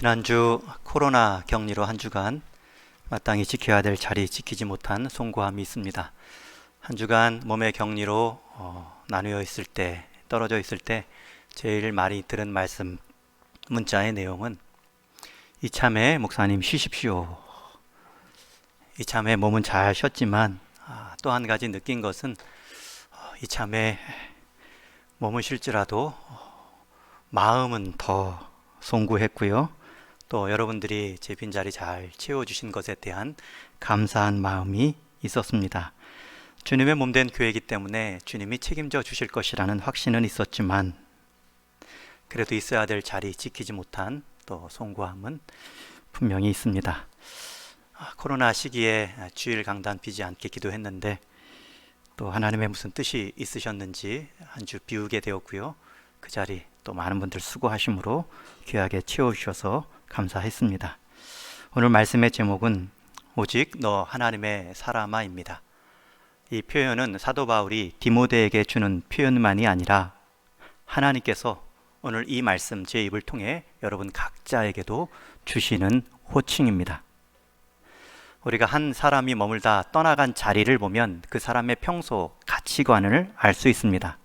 지난주 코로나 격리로 한 주간 마땅히 지켜야 될 자리 지키지 못한 송구함이 있습니다. 한 주간 몸의 격리로 나누어 있을 때, 떨어져 있을 때 제일 많이 들은 말씀 문자의 내용은 이참에 목사님 쉬십시오. 이참에 몸은 잘 쉬었지만 또 한 가지 느낀 것은 이참에 몸은 쉴지라도 마음은 더 송구했고요. 또 여러분들이 제 빈자리 잘 채워주신 것에 대한 감사한 마음이 있었습니다. 주님의 몸된 교회이기 때문에 주님이 책임져 주실 것이라는 확신은 있었지만 그래도 있어야 될 자리 지키지 못한 또 송구함은 분명히 있습니다. 코로나 시기에 주일 강단 비지 않게 기도했는데 또 하나님의 무슨 뜻이 있으셨는지 한 주 비우게 되었고요. 그 자리 또 많은 분들 수고하심으로 귀하게 채워주셔서 감사했습니다. 오늘 말씀의 제목은 오직 너 하나님의 사람아입니다. 이 표현은 사도 바울이 디모데에게 주는 표현만이 아니라 하나님께서 오늘 이 말씀 제 입을 통해 여러분 각자에게도 주시는 호칭입니다. 우리가 한 사람이 머물다 떠나간 자리를 보면 그 사람의 평소 가치관을 알 수 있습니다.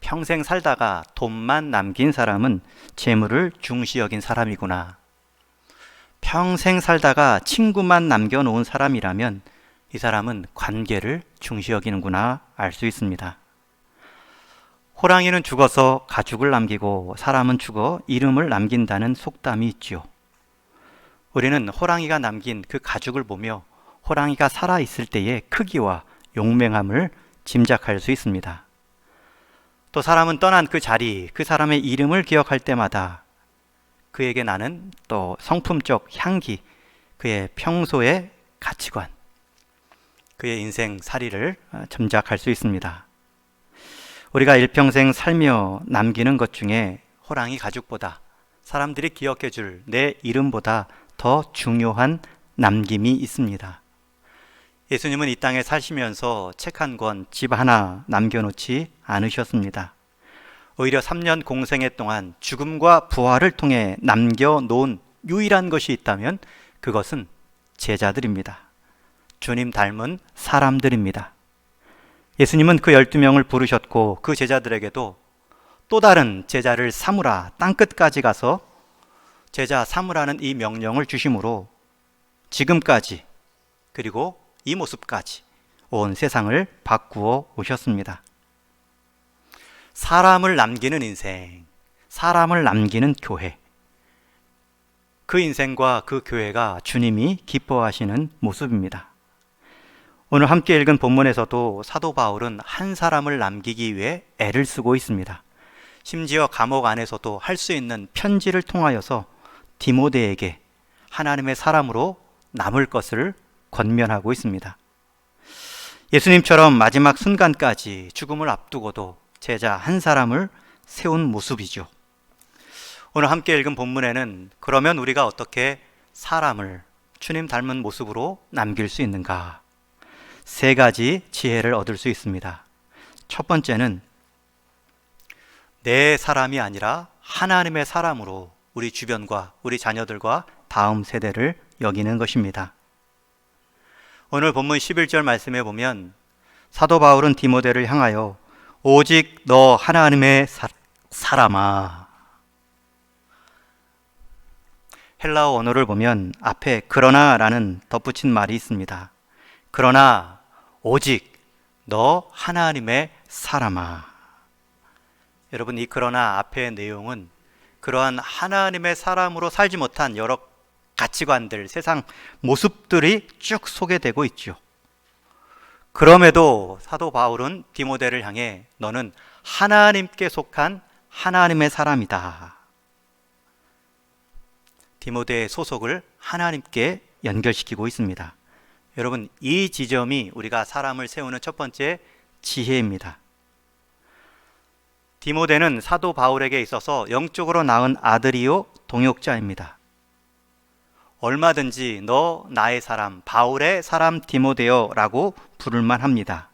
평생 살다가 돈만 남긴 사람은 재물을 중시 여긴 사람이구나. 평생 살다가 친구만 남겨놓은 사람이라면 이 사람은 관계를 중시 여기는구나 알 수 있습니다. 호랑이는 죽어서 가죽을 남기고 사람은 죽어 이름을 남긴다는 속담이 있지요. 우리는 호랑이가 남긴 그 가죽을 보며 호랑이가 살아있을 때의 크기와 용맹함을 짐작할 수 있습니다. 또 사람은 떠난 그 자리, 그 사람의 이름을 기억할 때마다 그에게 나는 또 성품적 향기, 그의 평소의 가치관, 그의 인생 사리를 짐작할 수 있습니다. 우리가 일평생 살며 남기는 것 중에 호랑이 가죽보다 사람들이 기억해 줄 내 이름보다 더 중요한 남김이 있습니다. 예수님은 이 땅에 사시면서 책 한 권, 집 하나 남겨놓지 않으셨습니다. 오히려 3년 공생애 동안 죽음과 부활을 통해 남겨놓은 유일한 것이 있다면 그것은 제자들입니다. 주님 닮은 사람들입니다. 예수님은 그 12명을 부르셨고 그 제자들에게도 또 다른 제자를 삼으라, 땅끝까지 가서 제자 삼으라는 이 명령을 주심으로 지금까지 그리고 이 모습까지 온 세상을 바꾸어 오셨습니다. 사람을 남기는 인생, 사람을 남기는 교회, 그 인생과 그 교회가 주님이 기뻐하시는 모습입니다. 오늘 함께 읽은 본문에서도 사도 바울은 한 사람을 남기기 위해 애를 쓰고 있습니다. 심지어 감옥 안에서도 할 수 있는 편지를 통하여서 디모데에게 하나님의 사람으로 남을 것을 권면하고 있습니다. 예수님처럼 마지막 순간까지 죽음을 앞두고도 제자 한 사람을 세운 모습이죠. 오늘 함께 읽은 본문에는 그러면 우리가 어떻게 사람을 주님 닮은 모습으로 남길 수 있는가? 세 가지 지혜를 얻을 수 있습니다. 첫 번째는 내 사람이 아니라 하나님의 사람으로 우리 주변과 우리 자녀들과 다음 세대를 여기는 것입니다. 오늘 본문 11절 말씀에 보면 사도 바울은 디모데를 향하여 오직 너 하나님의 사람아. 헬라어 언어를 보면 앞에 그러나라는 덧붙인 말이 있습니다. 그러나 오직 너 하나님의 사람아. 여러분, 이 그러나 앞의 내용은 그러한 하나님의 사람으로 살지 못한 여러 가치관들, 세상 모습들이 쭉 소개되고 있죠. 그럼에도 사도 바울은 디모데를 향해 너는 하나님께 속한 하나님의 사람이다. 디모데의 소속을 하나님께 연결시키고 있습니다. 여러분, 이 지점이 우리가 사람을 세우는 첫 번째 지혜입니다. 디모데는 사도 바울에게 있어서 영적으로 낳은 아들이요 동역자입니다. 얼마든지 너 나의 사람, 바울의 사람 디모데요 라고 부를만 합니다.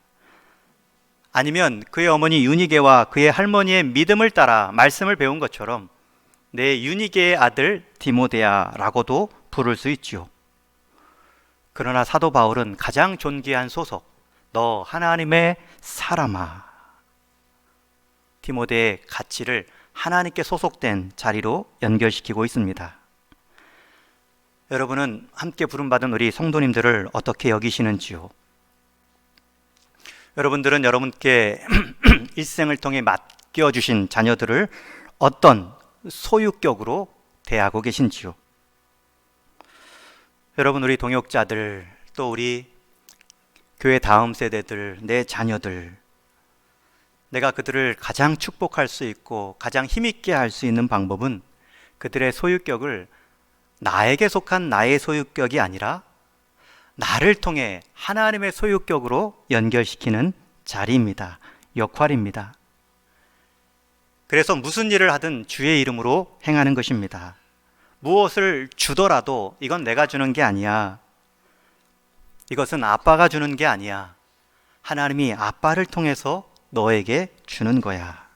아니면 그의 어머니 유니게와 그의 할머니의 믿음을 따라 말씀을 배운 것처럼 내 유니게의 아들 디모데야라고도 부를 수 있지요. 그러나 사도 바울은 가장 존귀한 소속, 너 하나님의 사람아, 디모데의 가치를 하나님께 소속된 자리로 연결시키고 있습니다. 여러분은 함께 부름받은 우리 성도님들을 어떻게 여기시는지요? 여러분들은 여러분께 일생을 통해 맡겨주신 자녀들을 어떤 소유격으로 대하고 계신지요? 여러분, 우리 동역자들, 또 우리 교회 다음 세대들, 내 자녀들, 내가 그들을 가장 축복할 수 있고 가장 힘있게 할 수 있는 방법은 그들의 소유격을 나에게 속한 나의 소유격이 아니라 나를 통해 하나님의 소유격으로 연결시키는 자리입니다. 역할입니다. 그래서 무슨 일을 하든 주의 이름으로 행하는 것입니다. 무엇을 주더라도 이건 내가 주는 게 아니야. 이것은 아빠가 주는 게 아니야. 하나님이 아빠를 통해서 너에게 주는 거야.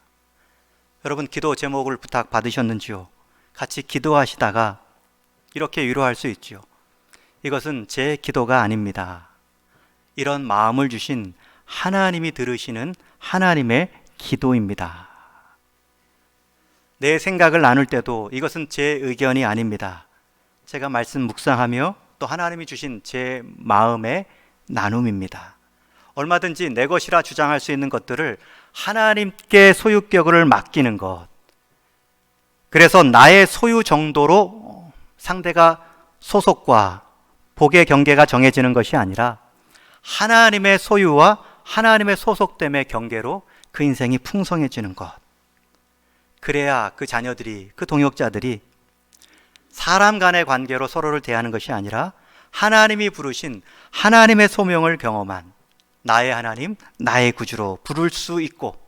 여러분, 기도 제목을 부탁 받으셨는지요? 같이 기도하시다가 이렇게 위로할 수 있지요. 이것은 제 기도가 아닙니다. 이런 마음을 주신 하나님이 들으시는 하나님의 기도입니다. 내 생각을 나눌 때도 이것은 제 의견이 아닙니다. 제가 말씀 묵상하며 또 하나님이 주신 제 마음의 나눔입니다. 얼마든지 내 것이라 주장할 수 있는 것들을 하나님께 소유격을 맡기는 것, 그래서 나의 소유 정도로 상대가 소속과 복의 경계가 정해지는 것이 아니라 하나님의 소유와 하나님의 소속됨의 경계로 그 인생이 풍성해지는 것, 그래야 그 자녀들이, 그 동역자들이 사람 간의 관계로 서로를 대하는 것이 아니라 하나님이 부르신 하나님의 소명을 경험한 나의 하나님, 나의 구주로 부를 수 있고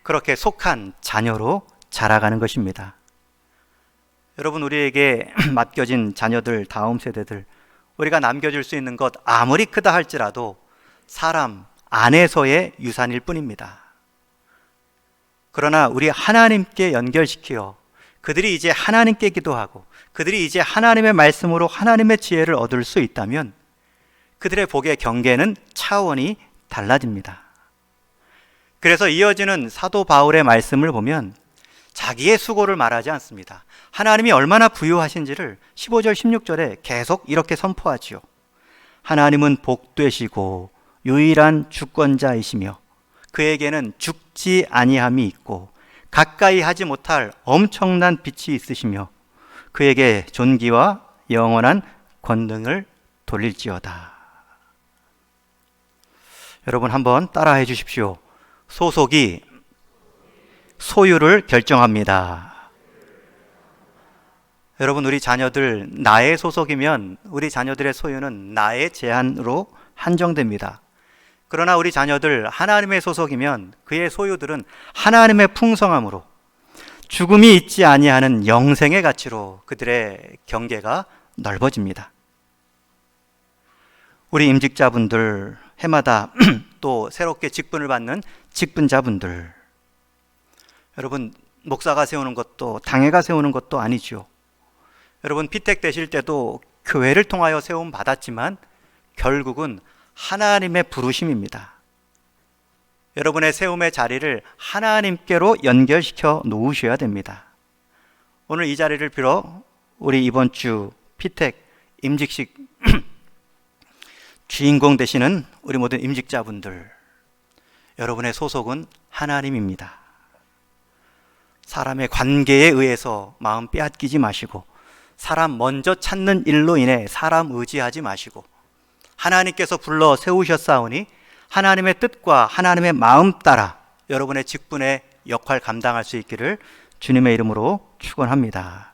그렇게 속한 자녀로 자라가는 것입니다. 여러분, 우리에게 맡겨진 자녀들, 다음 세대들, 우리가 남겨줄 수 있는 것 아무리 크다 할지라도 사람 안에서의 유산일 뿐입니다. 그러나 우리 하나님께 연결시켜 그들이 이제 하나님께 기도하고 그들이 이제 하나님의 말씀으로 하나님의 지혜를 얻을 수 있다면 그들의 복의 경계는 차원이 달라집니다. 그래서 이어지는 사도 바울의 말씀을 보면 자기의 수고를 말하지 않습니다. 하나님이 얼마나 부유하신지를 15절 16절에 계속 이렇게 선포하지요. 하나님은 복되시고 유일한 주권자이시며 그에게는 죽지 아니함이 있고 가까이 하지 못할 엄청난 빛이 있으시며 그에게 존귀와 영원한 권능을 돌릴지어다. 여러분, 한번 따라해 주십시오. 소속이 소유를 결정합니다. 여러분, 우리 자녀들 나의 소속이면 우리 자녀들의 소유는 나의 제한으로 한정됩니다. 그러나 우리 자녀들 하나님의 소속이면 그의 소유들은 하나님의 풍성함으로 죽음이 있지 아니하는 영생의 가치로 그들의 경계가 넓어집니다. 우리 임직자분들, 해마다 또 새롭게 직분을 받는 직분자분들, 여러분, 목사가 세우는 것도 당회가 세우는 것도 아니죠. 여러분, 피택 되실 때도 교회를 통하여 세움 받았지만 결국은 하나님의 부르심입니다. 여러분의 세움의 자리를 하나님께로 연결시켜 놓으셔야 됩니다. 오늘 이 자리를 빌어 우리 이번 주 피택 임직식 주인공 되시는 우리 모든 임직자분들, 여러분의 소속은 하나님입니다. 사람의 관계에 의해서 마음 빼앗기지 마시고 사람 먼저 찾는 일로 인해 사람 의지하지 마시고 하나님께서 불러 세우셨사오니 하나님의 뜻과 하나님의 마음 따라 여러분의 직분의 역할 감당할 수 있기를 주님의 이름으로 축원합니다.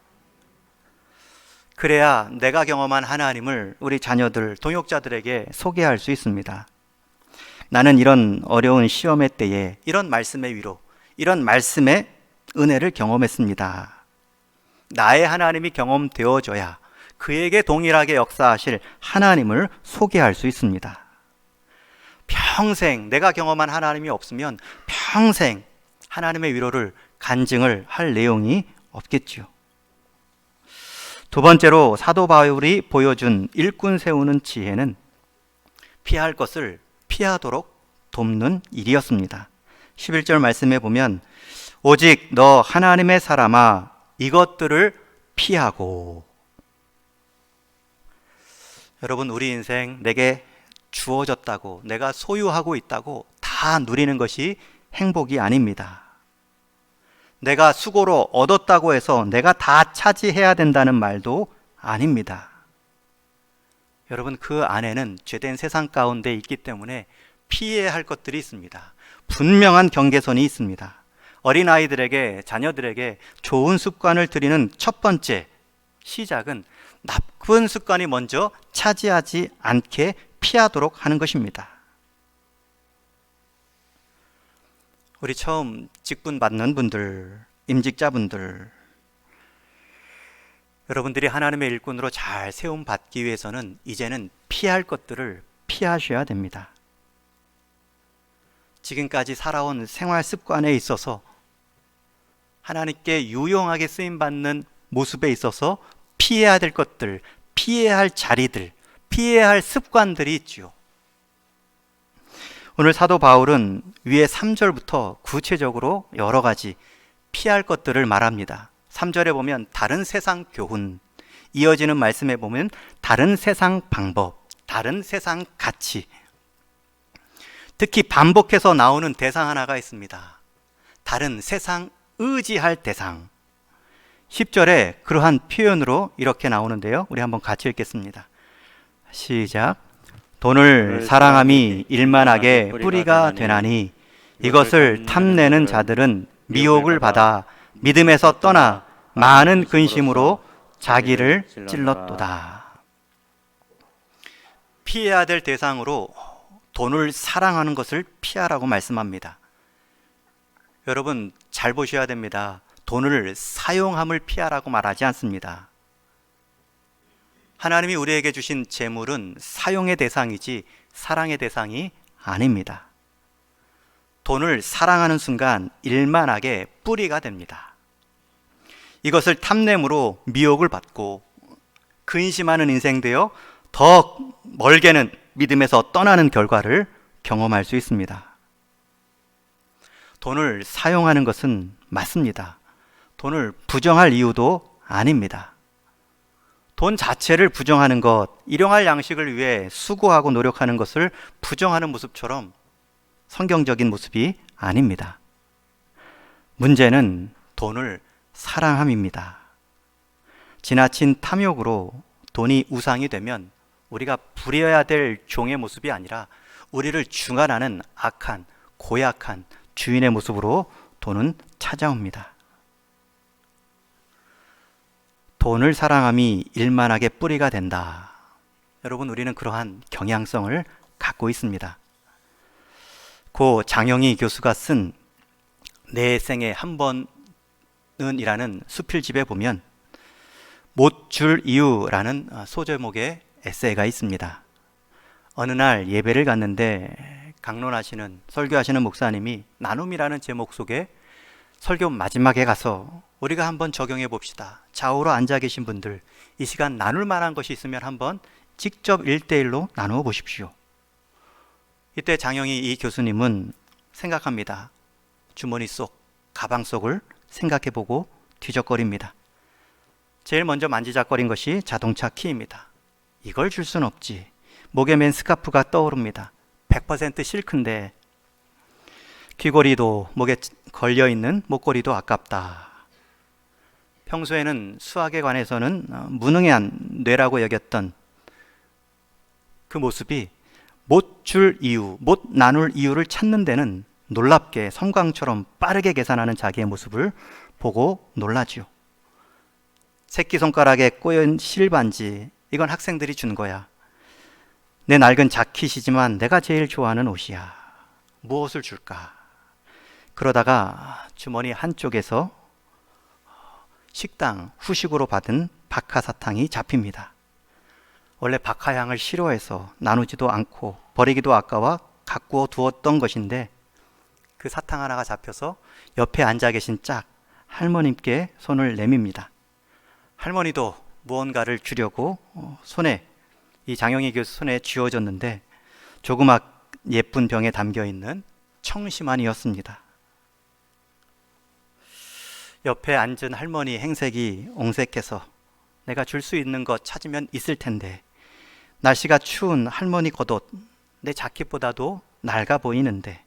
그래야 내가 경험한 하나님을 우리 자녀들, 동역자들에게 소개할 수 있습니다. 나는 이런 어려운 시험의 때에 이런 말씀의 위로, 이런 말씀의 은혜를 경험했습니다. 나의 하나님이 경험되어져야 그에게 동일하게 역사하실 하나님을 소개할 수 있습니다. 평생 내가 경험한 하나님이 없으면 평생 하나님의 위로를 간증을 할 내용이 없겠죠. 두 번째로 사도 바울이 보여준 일꾼 세우는 지혜는 피할 것을 피하도록 돕는 일이었습니다. 11절 말씀에 보면 오직 너 하나님의 사람아 이것들을 피하고. 여러분, 우리 인생 내게 주어졌다고, 내가 소유하고 있다고 다 누리는 것이 행복이 아닙니다. 내가 수고로 얻었다고 해서 내가 다 차지해야 된다는 말도 아닙니다. 여러분, 그 안에는 죄된 세상 가운데 있기 때문에 피해야 할 것들이 있습니다. 분명한 경계선이 있습니다. 어린아이들에게, 자녀들에게 좋은 습관을 들이는 첫 번째 시작은 나쁜 습관이 먼저 차지하지 않게 피하도록 하는 것입니다. 우리 처음 직분 받는 분들, 임직자분들, 여러분들이 하나님의 일꾼으로 잘 세움 받기 위해서는 이제는 피할 것들을 피하셔야 됩니다. 지금까지 살아온 생활 습관에 있어서 하나님께 유용하게 쓰임받는 모습에 있어서 피해야 될 것들, 피해야 할 자리들, 피해야 할 습관들이 있지요. 오늘 사도 바울은 위에 3절부터 구체적으로 여러 가지 피할 것들을 말합니다. 3절에 보면 다른 세상 교훈, 이어지는 말씀에 보면 다른 세상 방법, 다른 세상 가치. 특히 반복해서 나오는 대상 하나가 있습니다. 다른 세상 의지할 대상. 10절에 그러한 표현으로 이렇게 나오는데요. 우리 한번 같이 읽겠습니다. 시작. 돈을 사랑함이 일만하게 뿌리가 되나니 이것을 탐내는 자들은 미혹을 받아 믿음에서 떠나 많은 근심으로 자기를 찔렀도다. 피해야 될 대상으로 돈을 사랑하는 것을 피하라고 말씀합니다. 여러분, 잘 보셔야 됩니다. 돈을 사용함을 피하라고 말하지 않습니다. 하나님이 우리에게 주신 재물은 사용의 대상이지 사랑의 대상이 아닙니다. 돈을 사랑하는 순간 일만하게 뿌리가 됩니다. 이것을 탐냄으로 미혹을 받고 근심하는 인생 되어 더 멀게는 믿음에서 떠나는 결과를 경험할 수 있습니다. 돈을 사용하는 것은 맞습니다. 돈을 부정할 이유도 아닙니다. 돈 자체를 부정하는 것, 일용할 양식을 위해 수고하고 노력하는 것을 부정하는 모습처럼 성경적인 모습이 아닙니다. 문제는 돈을 사랑함입니다. 지나친 탐욕으로 돈이 우상이 되면 우리가 부려야 될 종의 모습이 아니라 우리를 중환하는 악한, 고약한 주인의 모습으로 돈은 찾아옵니다. 돈을 사랑함이 일만하게 뿌리가 된다. 여러분, 우리는 그러한 경향성을 갖고 있습니다. 고 장영희 교수가 쓴 내 생에 한 번은이라는 수필집에 보면 못 줄 이유라는 소제목의 에세이가 있습니다. 어느 날 예배를 갔는데 강론하시는, 설교하시는 목사님이 나눔이라는 제목 속에 설교 마지막에 가서 우리가 한번 적용해 봅시다. 좌우로 앉아 계신 분들, 이 시간 나눌 만한 것이 있으면 한번 직접 1대1로 나누어 보십시오. 이때 장영희 이 교수님은 생각합니다. 주머니 속, 가방 속을 생각해 보고 뒤적거립니다. 제일 먼저 만지작거린 것이 자동차 키입니다. 이걸 줄 순 없지. 목에 맨 스카프가 떠오릅니다. 100% 실크인데 귀걸이도 목에 걸려있는 목걸이도 아깝다. 평소에는 수학에 관해서는 무능한 뇌라고 여겼던 그 모습이 못 줄 이유, 못 나눌 이유를 찾는 데는 놀랍게 섬광처럼 빠르게 계산하는 자기의 모습을 보고 놀라죠. 새끼손가락에 꼬인 실반지, 이건 학생들이 준 거야. 내 낡은 자켓이지만 내가 제일 좋아하는 옷이야. 무엇을 줄까? 그러다가 주머니 한쪽에서 식당 후식으로 받은 박하사탕이 잡힙니다. 원래 박하향을 싫어해서 나누지도 않고 버리기도 아까워 가꾸어 두었던 것인데 그 사탕 하나가 잡혀서 옆에 앉아 계신 짝 할머님께 손을 내밉니다. 할머니도 무언가를 주려고 손에, 이 장영희 교수 손에 쥐어줬는데 조그맣 예쁜 병에 담겨있는 청심환이었습니다. 옆에 앉은 할머니 행색이 옹색해서 내가 줄 수 있는 것 찾으면 있을 텐데, 날씨가 추운 할머니 겉옷 내 자켓보다도 낡아 보이는데,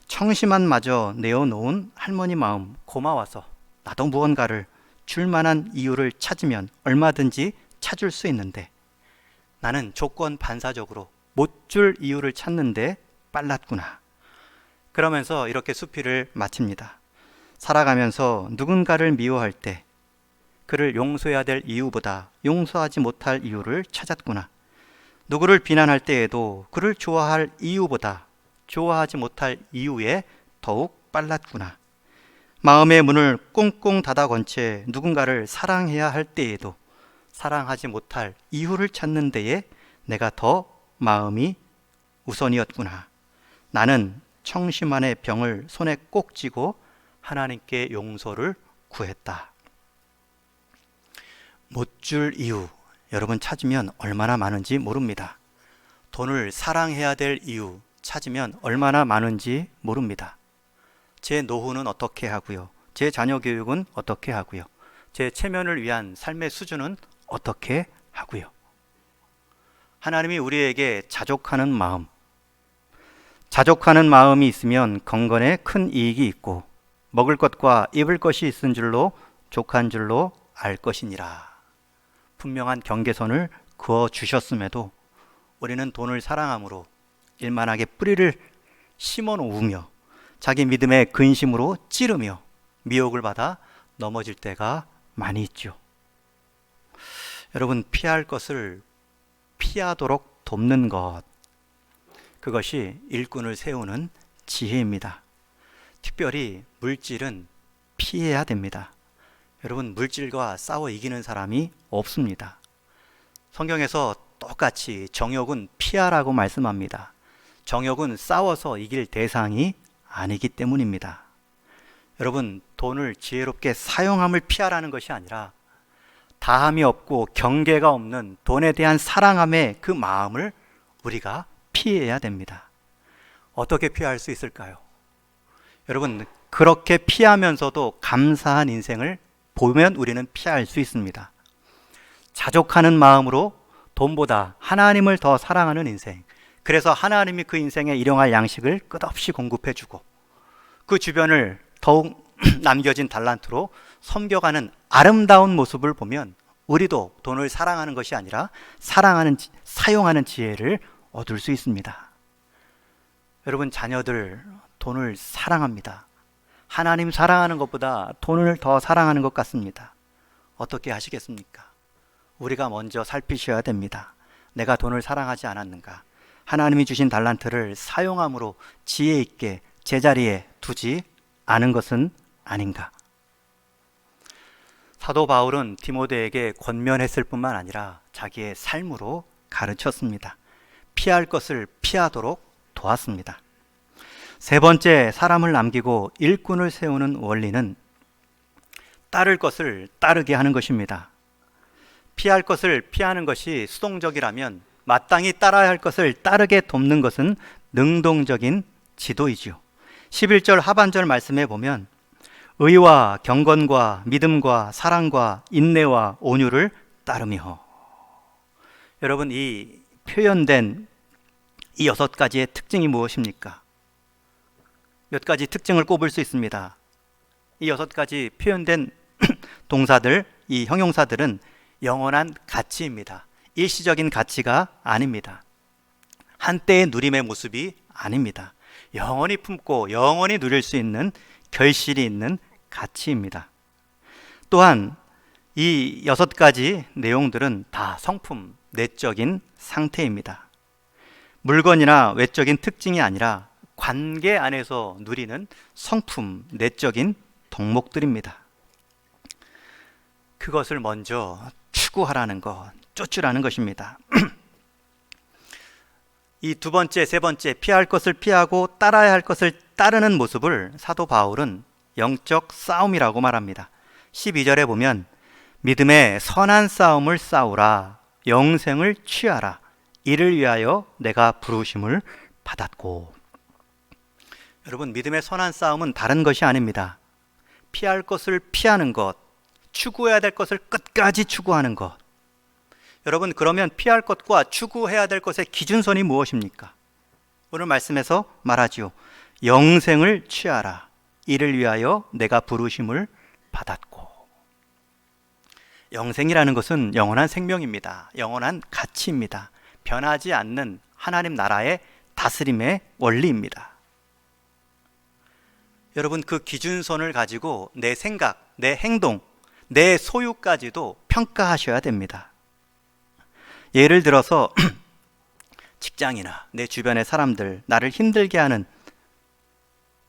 청심환마저 내어놓은 할머니 마음 고마워서 나도 무언가를 줄 만한 이유를 찾으면 얼마든지 찾을 수 있는데, 나는 조건 반사적으로 못 줄 이유를 찾는데 빨랐구나. 그러면서 이렇게 수필을 마칩니다. 살아가면서 누군가를 미워할 때 그를 용서해야 될 이유보다 용서하지 못할 이유를 찾았구나. 누구를 비난할 때에도 그를 좋아할 이유보다 좋아하지 못할 이유에 더욱 빨랐구나. 마음의 문을 꽁꽁 닫아 건 채 누군가를 사랑해야 할 때에도 사랑하지 못할 이유를 찾는 데에 내가 더 마음이 우선이었구나. 나는 청심환의 병을 손에 꼭 쥐고 하나님께 용서를 구했다. 못 줄 이유, 여러분 찾으면 얼마나 많은지 모릅니다. 돈을 사랑해야 될 이유 찾으면 얼마나 많은지 모릅니다. 제 노후는 어떻게 하고요? 제 자녀 교육은 어떻게 하고요? 제 체면을 위한 삶의 수준은 어떻게 하고요? 하나님이 우리에게 자족하는 마음이 있으면 건건에 큰 이익이 있고 먹을 것과 입을 것이 있은 줄로 족한 줄로 알 것이니라. 분명한 경계선을 그어 주셨음에도 우리는 돈을 사랑함으로 일만하게 뿌리를 심어 놓으며 자기 믿음의 근심으로 찌르며 미혹을 받아 넘어질 때가 많이 있죠. 여러분, 피할 것을 피하도록 돕는 것, 그것이 일꾼을 세우는 지혜입니다. 특별히 물질은 피해야 됩니다. 여러분, 물질과 싸워 이기는 사람이 없습니다. 성경에서 똑같이 정욕은 피하라고 말씀합니다. 정욕은 싸워서 이길 대상이 아니기 때문입니다. 여러분, 돈을 지혜롭게 사용함을 피하라는 것이 아니라 다함이 없고 경계가 없는 돈에 대한 사랑함의 그 마음을 우리가 피해야 됩니다. 어떻게 피할 수 있을까요? 여러분, 그렇게 피하면서도 감사한 인생을 보면 우리는 피할 수 있습니다. 자족하는 마음으로 돈보다 하나님을 더 사랑하는 인생, 그래서 하나님이 그 인생에 일용할 양식을 끝없이 공급해주고 그 주변을 더욱 남겨진 달란트로 섬겨가는 아름다운 모습을 보면 우리도 돈을 사랑하는 것이 아니라 사용하는 지혜를 얻을 수 있습니다. 여러분, 자녀들 돈을 사랑합니다. 하나님 사랑하는 것보다 돈을 더 사랑하는 것 같습니다. 어떻게 하시겠습니까? 우리가 먼저 살피셔야 됩니다. 내가 돈을 사랑하지 않았는가? 하나님이 주신 달란트를 사용함으로 지혜 있게 제자리에 두지 않은 것은 아닌가? 사도 바울은 디모데에게 권면했을 뿐만 아니라 자기의 삶으로 가르쳤습니다. 피할 것을 피하도록 도왔습니다. 세 번째, 사람을 남기고 일꾼을 세우는 원리는 따를 것을 따르게 하는 것입니다. 피할 것을 피하는 것이 수동적이라면 마땅히 따라야 할 것을 따르게 돕는 것은 능동적인 지도이지요. 11절 하반절 말씀에 보면 의와 경건과 믿음과 사랑과 인내와 온유를 따르며, 여러분, 이 표현된 이 6가지의 특징이 무엇입니까? 몇 가지 특징을 꼽을 수 있습니다. 이 6가지 표현된 동사들, 이 형용사들은 영원한 가치입니다. 일시적인 가치가 아닙니다. 한때의 누림의 모습이 아닙니다. 영원히 품고 영원히 누릴 수 있는 결실이 있는 가치입니다. 또한 이 6가지 내용들은 다 성품, 내적인 상태입니다. 물건이나 외적인 특징이 아니라 관계 안에서 누리는 성품, 내적인 덕목들입니다. 그것을 먼저 추구하라는 것, 쫓으라는 것입니다. 이 두 번째, 세 번째, 피할 것을 피하고 따라야 할 것을 따르는 모습을 사도 바울은 영적 싸움이라고 말합니다. 12절에 보면 믿음의 선한 싸움을 싸우라. 영생을 취하라. 이를 위하여 내가 부르심을 받았고. 여러분, 믿음의 선한 싸움은 다른 것이 아닙니다. 피할 것을 피하는 것, 추구해야 될 것을 끝까지 추구하는 것. 여러분, 그러면 피할 것과 추구해야 될 것의 기준선이 무엇입니까? 오늘 말씀에서 말하지요. 영생을 취하라. 이를 위하여 내가 부르심을 받았고. 영생이라는 것은 영원한 생명입니다. 영원한 가치입니다. 변하지 않는 하나님 나라의 다스림의 원리입니다. 여러분, 그 기준선을 가지고 내 생각, 내 행동, 내 소유까지도 평가하셔야 됩니다. 예를 들어서 직장이나 내 주변의 사람들, 나를 힘들게 하는,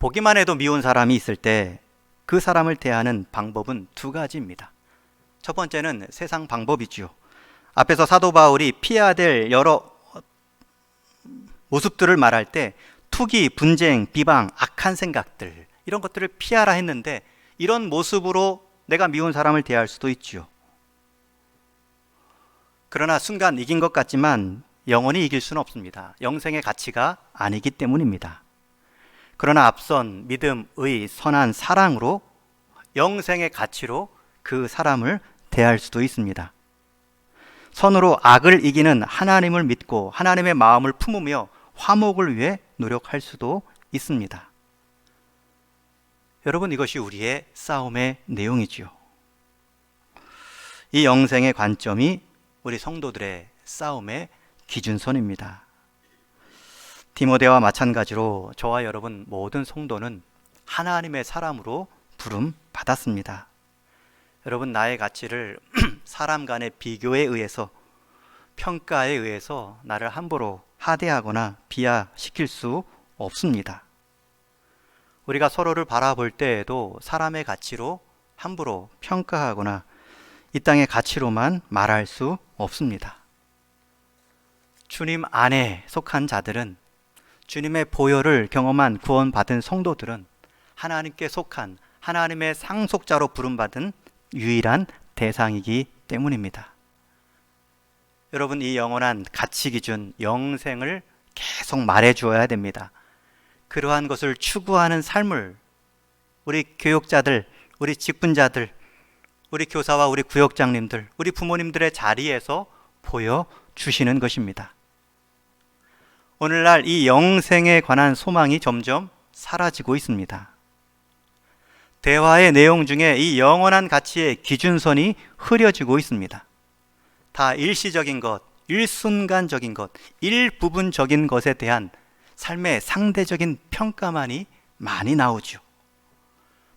보기만 해도 미운 사람이 있을 때 그 사람을 대하는 방법은 두 가지입니다. 첫 번째는 세상 방법이지요. 앞에서 사도 바울이 피해야 될 여러 모습들을 말할 때 투기, 분쟁, 비방, 악한 생각들, 이런 것들을 피하라 했는데, 이런 모습으로 내가 미운 사람을 대할 수도 있지요. 그러나 순간 이긴 것 같지만 영원히 이길 수는 없습니다. 영생의 가치가 아니기 때문입니다. 그러나 앞선 믿음, 의, 선한 사랑으로 영생의 가치로 그 사람을 대할 수도 있습니다. 선으로 악을 이기는 하나님을 믿고 하나님의 마음을 품으며 화목을 위해 노력할 수도 있습니다. 여러분, 이것이 우리의 싸움의 내용이지요. 이 영생의 관점이 우리 성도들의 싸움의 기준선입니다. 디모데와 마찬가지로 저와 여러분 모든 성도는 하나님의 사람으로 부름 받았습니다. 여러분, 나의 가치를 사람 간의 비교에 의해서, 평가에 의해서 나를 함부로 하대하거나 비하시킬 수 없습니다. 우리가 서로를 바라볼 때에도 사람의 가치로 함부로 평가하거나 이 땅의 가치로만 말할 수 없습니다. 주님 안에 속한 자들은, 주님의 보혈을 경험한 구원받은 성도들은 하나님께 속한 하나님의 상속자로 부름받은 유일한 대상이기 때문입니다. 여러분, 이 영원한 가치 기준, 영생을 계속 말해 주어야 됩니다. 그러한 것을 추구하는 삶을 우리 교육자들, 우리 직분자들, 우리 교사와 우리 구역장님들, 우리 부모님들의 자리에서 보여주시는 것입니다. 오늘날 이 영생에 관한 소망이 점점 사라지고 있습니다. 대화의 내용 중에 이 영원한 가치의 기준선이 흐려지고 있습니다. 다 일시적인 것, 일순간적인 것, 일부분적인 것에 대한 삶의 상대적인 평가만이 많이 나오죠.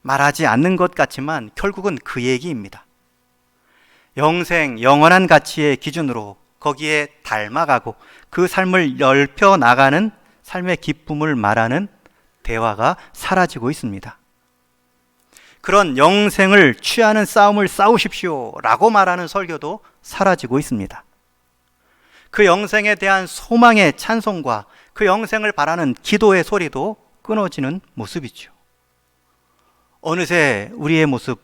말하지 않는 것 같지만 결국은 그 얘기입니다. 영생, 영원한 가치의 기준으로 거기에 닮아가고 그 삶을 넓혀 나가는 삶의 기쁨을 말하는 대화가 사라지고 있습니다. 그런 영생을 취하는 싸움을 싸우십시오 라고 말하는 설교도 사라지고 있습니다. 그 영생에 대한 소망의 찬송과 그 영생을 바라는 기도의 소리도 끊어지는 모습이죠. 어느새 우리의 모습,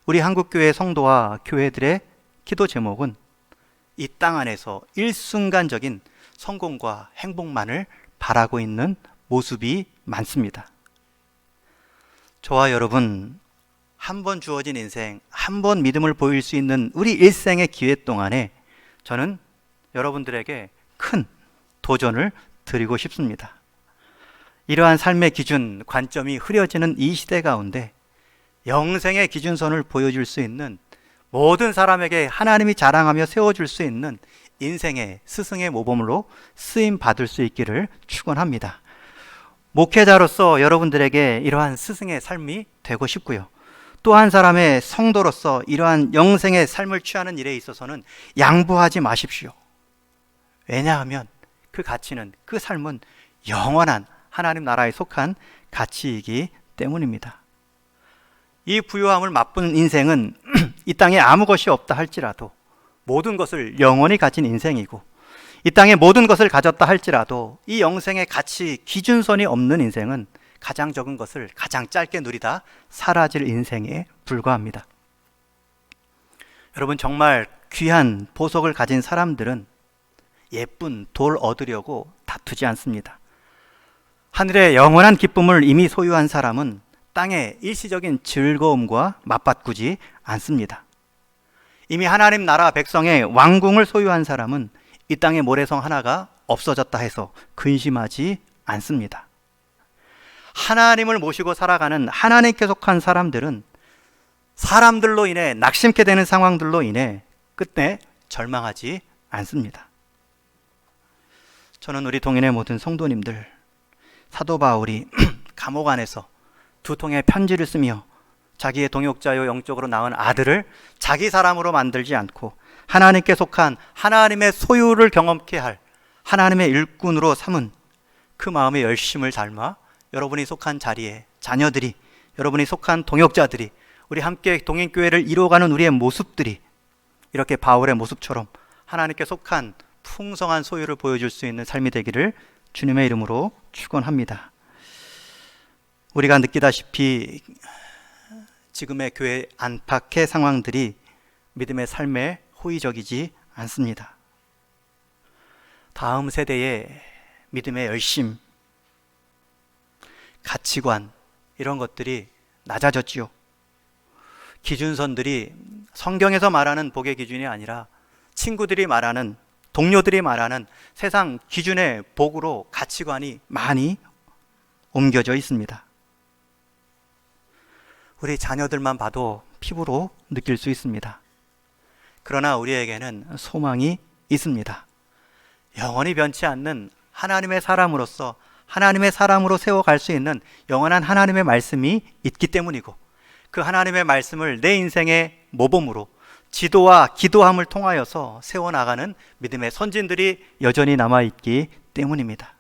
우리 한국교회 성도와 교회들의 기도 제목은 이 땅 안에서 일순간적인 성공과 행복만을 바라고 있는 모습이 많습니다. 저와 여러분, 한 번 주어진 인생, 한 번 믿음을 보일 수 있는 우리 일생의 기회 동안에 저는 여러분들에게 큰 도전을 드리고 싶습니다. 이러한 삶의 기준, 관점이 흐려지는 이 시대 가운데 영생의 기준선을 보여줄 수 있는, 모든 사람에게 하나님이 자랑하며 세워줄 수 있는 인생의 스승의 모범으로 쓰임 받을 수 있기를 축원합니다. 목회자로서 여러분들에게 이러한 스승의 삶이 되고 싶고요. 또 한 사람의 성도로서 이러한 영생의 삶을 취하는 일에 있어서는 양보하지 마십시오. 왜냐하면 그 가치는, 그 삶은 영원한 하나님 나라에 속한 가치이기 때문입니다. 이 부유함을 맛본 인생은 이 땅에 아무 것이 없다 할지라도 모든 것을 영원히 가진 인생이고, 이 땅에 모든 것을 가졌다 할지라도 이 영생의 가치 기준선이 없는 인생은 가장 적은 것을 가장 짧게 누리다 사라질 인생에 불과합니다. 여러분, 정말 귀한 보석을 가진 사람들은 예쁜 돌 얻으려고 다투지 않습니다. 하늘의 영원한 기쁨을 이미 소유한 사람은 땅의 일시적인 즐거움과 맞바꾸지 않습니다. 이미 하나님 나라 백성의 왕궁을 소유한 사람은 이 땅의 모래성 하나가 없어졌다 해서 근심하지 않습니다. 하나님을 모시고 살아가는 하나님께 속한 사람들은 사람들로 인해 낙심케 되는 상황들로 인해 끝내 절망하지 않습니다. 저는 우리 동인의 모든 성도님들, 사도 바울이 감옥 안에서 두 통의 편지를 쓰며 자기의 동역자요 영적으로 낳은 아들을 자기 사람으로 만들지 않고 하나님께 속한 하나님의 소유를 경험케 할 하나님의 일꾼으로 삼은 그 마음의 열심을 닮아 여러분이 속한 자리에 자녀들이, 여러분이 속한 동역자들이, 우리 함께 동행교회를 이루어가는 우리의 모습들이 이렇게 바울의 모습처럼 하나님께 속한 풍성한 소유를 보여줄 수 있는 삶이 되기를 주님의 이름으로 축원합니다. 우리가 느끼다시피 지금의 교회 안팎의 상황들이 믿음의 삶에 호의적이지 않습니다. 다음 세대의 믿음의 열심, 가치관, 이런 것들이 낮아졌지요. 기준선들이 성경에서 말하는 복의 기준이 아니라 친구들이 말하는, 동료들이 말하는 세상 기준의 복으로 가치관이 많이 옮겨져 있습니다. 우리 자녀들만 봐도 피부로 느낄 수 있습니다. 그러나 우리에게는 소망이 있습니다. 영원히 변치 않는 하나님의 사람으로서 하나님의 사람으로 세워갈 수 있는 영원한 하나님의 말씀이 있기 때문이고, 그 하나님의 말씀을 내 인생의 모범으로 지도와 기도함을 통하여서 세워나가는 믿음의 선진들이 여전히 남아있기 때문입니다.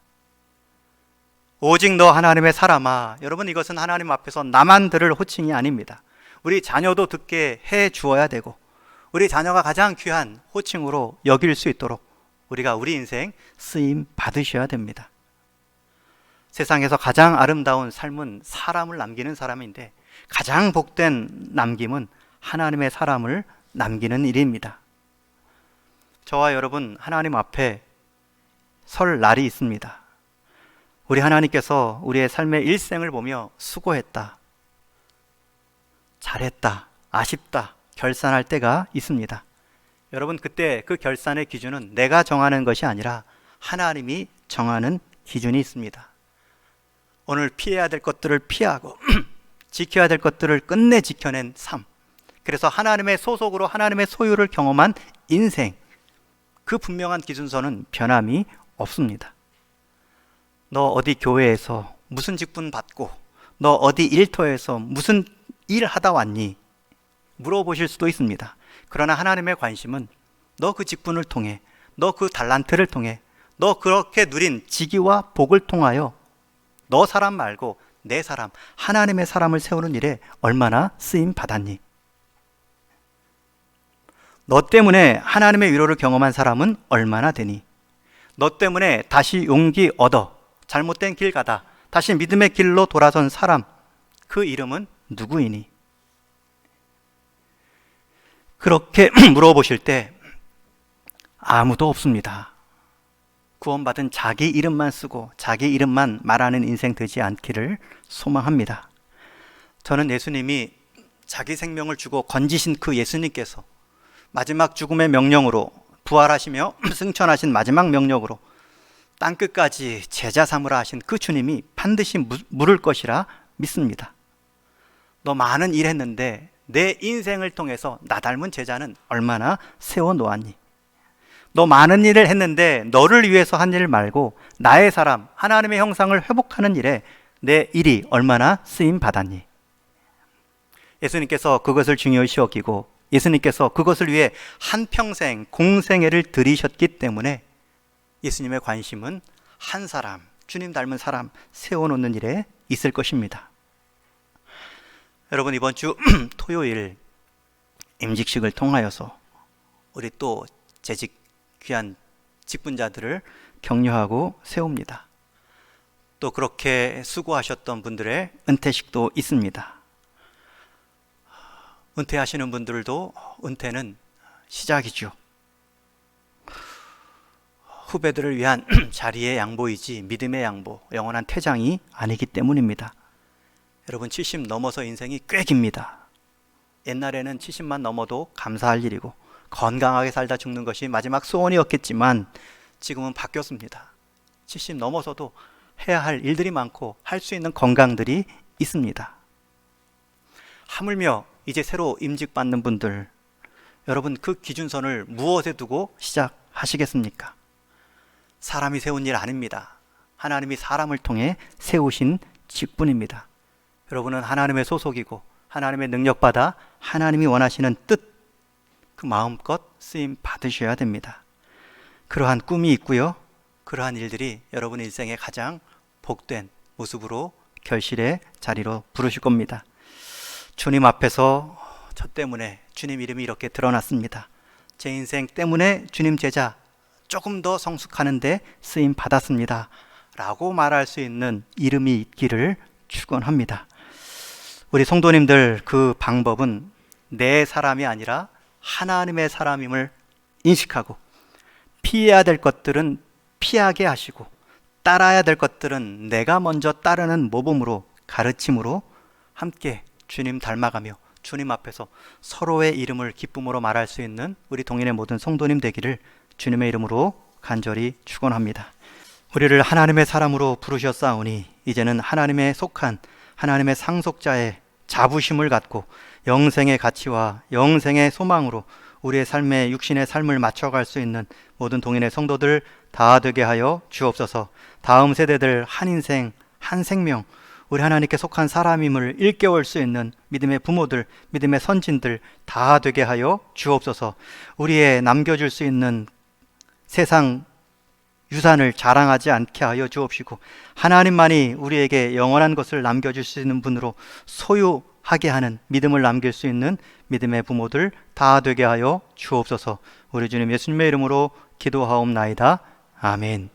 오직 너 하나님의 사람아, 여러분, 이것은 하나님 앞에서 나만 들을 호칭이 아닙니다. 우리 자녀도 듣게 해 주어야 되고, 우리 자녀가 가장 귀한 호칭으로 여길 수 있도록 우리가 우리 인생 쓰임 받으셔야 됩니다. 세상에서 가장 아름다운 삶은 사람을 남기는 사람인데, 가장 복된 남김은 하나님의 사람을 남기는 일입니다. 저와 여러분, 하나님 앞에 설 날이 있습니다. 우리 하나님께서 우리의 삶의 일생을 보며 수고했다, 잘했다, 아쉽다 결산할 때가 있습니다. 여러분, 그때 그 결산의 기준은 내가 정하는 것이 아니라 하나님이 정하는 기준이 있습니다. 오늘 피해야 될 것들을 피하고 지켜야 될 것들을 끝내 지켜낸 삶, 그래서 하나님의 소속으로 하나님의 소유를 경험한 인생, 그 분명한 기준서는 변함이 없습니다. 너 어디 교회에서 무슨 직분 받고, 너 어디 일터에서 무슨 일 하다 왔니? 물어보실 수도 있습니다. 그러나 하나님의 관심은 너 그 직분을 통해, 너 그 달란트를 통해, 너 그렇게 누린 직위와 복을 통하여 너 사람 말고 내 사람, 하나님의 사람을 세우는 일에 얼마나 쓰임 받았니? 너 때문에 하나님의 위로를 경험한 사람은 얼마나 되니? 너 때문에 다시 용기 얻어 잘못된 길 가다 다시 믿음의 길로 돌아선 사람, 그 이름은 누구이니? 그렇게 물어보실 때 아무도 없습니다. 구원받은 자기 이름만 쓰고 자기 이름만 말하는 인생 되지 않기를 소망합니다. 저는 예수님이 자기 생명을 주고 건지신 그 예수님께서 마지막 죽음의 명령으로, 부활하시며 승천하신 마지막 명령으로 땅끝까지 제자 삼으라 하신 그 주님이 반드시 물을 것이라 믿습니다. 너 많은 일 했는데 내 인생을 통해서 나 닮은 제자는 얼마나 세워놓았니? 너 많은 일을 했는데 너를 위해서 한 일 말고 나의 사람, 하나님의 형상을 회복하는 일에 내 일이 얼마나 쓰임 받았니? 예수님께서 그것을 중요시 여기고 예수님께서 그것을 위해 한평생 공생애를 들이셨기 때문에 예수님의 관심은 한 사람, 주님 닮은 사람 세워놓는 일에 있을 것입니다. 여러분, 이번 주 토요일 임직식을 통하여서 우리 또 재직 귀한 직분자들을 격려하고 세웁니다. 또 그렇게 수고하셨던 분들의 은퇴식도 있습니다. 은퇴하시는 분들도 은퇴는 시작이죠. 후배들을 위한 자리의 양보이지 믿음의 양보, 영원한 퇴장이 아니기 때문입니다. 여러분 70 넘어서 인생이 꽤 깁니다. 옛날에는 70만 넘어도 감사할 일이고 건강하게 살다 죽는 것이 마지막 소원이었겠지만 지금은 바뀌었습니다. 70 넘어서도 해야 할 일들이 많고 할 수 있는 건강들이 있습니다. 하물며 이제 새로 임직받는 분들, 여러분 그 기준선을 무엇에 두고 시작하시겠습니까? 사람이 세운 일 아닙니다. 하나님이 사람을 통해 세우신 직분입니다. 여러분은 하나님의 소속이고 하나님의 능력받아 하나님이 원하시는 뜻, 그 마음껏 쓰임 받으셔야 됩니다. 그러한 꿈이 있고요. 그러한 일들이 여러분 인생의 가장 복된 모습으로 결실의 자리로 부르실 겁니다. 주님 앞에서 저 때문에 주님 이름이 이렇게 드러났습니다. 제 인생 때문에 주님 제자 조금 더 성숙하는데 쓰임 받았습니다 라고 말할 수 있는 이름이 있기를 축원합니다. 우리 성도님들, 그 방법은 내 사람이 아니라 하나님의 사람임을 인식하고 피해야 될 것들은 피하게 하시고 따라야 될 것들은 내가 먼저 따르는 모범으로, 가르침으로 함께 주님 닮아가며 주님 앞에서 서로의 이름을 기쁨으로 말할 수 있는 우리 동인의 모든 성도님 되기를 주님의 이름으로 간절히 축원합니다. 우리를 하나님의 사람으로 부르셨사오니 이제는 하나님의 속한 하나님의 상속자의 자부심을 갖고 영생의 가치와 영생의 소망으로 우리의 삶에 육신의 삶을 맞춰갈 수 있는 모든 동인의 성도들 다 되게 하여 주옵소서. 다음 세대들 한 인생 한 생명 우리 하나님께 속한 사람임을 일깨울 수 있는 믿음의 부모들, 믿음의 선진들 다 되게 하여 주옵소서. 우리의 남겨줄 수 있는 세상 유산을 자랑하지 않게 하여 주옵시고 하나님만이 우리에게 영원한 것을 남겨줄 수 있는 분으로 소유하게 하는 믿음을 남길 수 있는 믿음의 부모들 다 되게 하여 주옵소서. 우리 주님 예수님의 이름으로 기도하옵나이다. 아멘.